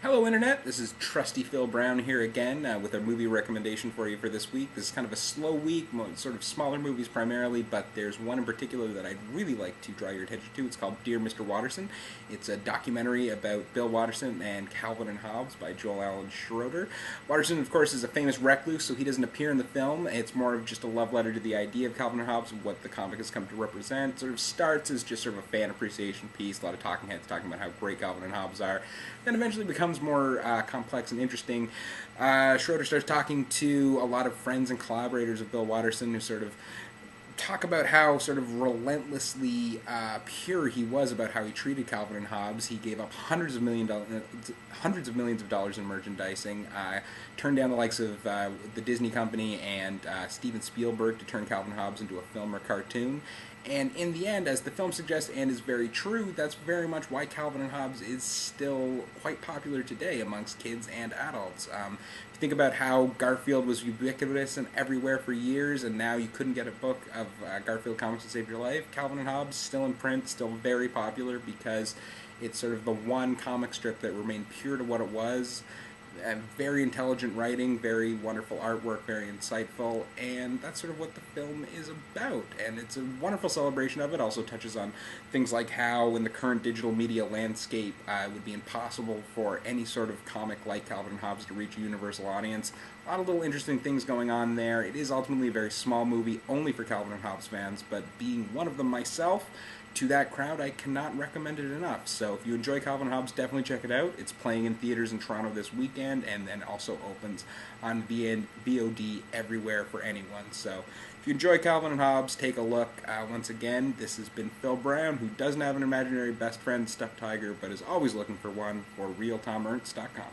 Hello Internet, this is Trusty Phil Brown here again with a movie recommendation for you for this week. This is kind of a slow week, sort of smaller movies primarily, but there's one in particular that I'd really like to draw your attention to. It's called Dear Mr. Watterson. It's a documentary about Bill Watterson and Calvin and Hobbes by Joel Allen Schroeder. Watterson, of course, is a famous recluse, so he doesn't appear in the film. It's more of just a love letter to the idea of Calvin and Hobbes and what the comic has come to represent. Sort of starts as just sort of a fan appreciation piece, a lot of talking heads talking about how great Calvin and Hobbes are, then eventually becomes more complex and interesting. Schroeder starts talking to a lot of friends and collaborators of Bill Watterson who sort of talk about how sort of relentlessly pure he was about how he treated Calvin and Hobbes. He gave up hundreds of millions of dollars in merchandising, turned down the likes of the Disney company and Steven Spielberg to turn Calvin and Hobbes into a film or cartoon. And in the end, as the film suggests and is very true, that's very much why Calvin and Hobbes is still quite popular today amongst kids and adults. If you think about how Garfield was ubiquitous and everywhere for years, and now you couldn't get a book of Garfield comics to save your life, Calvin and Hobbes, still in print, still very popular because it's sort of the one comic strip that remained pure to what it was. Very intelligent writing, very wonderful artwork, very insightful, and that's sort of what the film is about. And it's a wonderful celebration of it. Also touches on things like how, in the current digital media landscape, it would be impossible for any sort of comic like Calvin and Hobbes to reach a universal audience. A lot of little interesting things going on there. It is ultimately a very small movie, only for Calvin and Hobbes fans, but being one of them myself, to that crowd, I cannot recommend it enough. So if you enjoy Calvin and Hobbes, definitely check it out. It's playing in theaters in Toronto this weekend, and then also opens on VOD everywhere for anyone. So if you enjoy Calvin and Hobbes, take a look. Once again, this has been Phil Brown, who doesn't have an imaginary best friend, stuffed tiger, but is always looking for one, for RealTomErnst.com.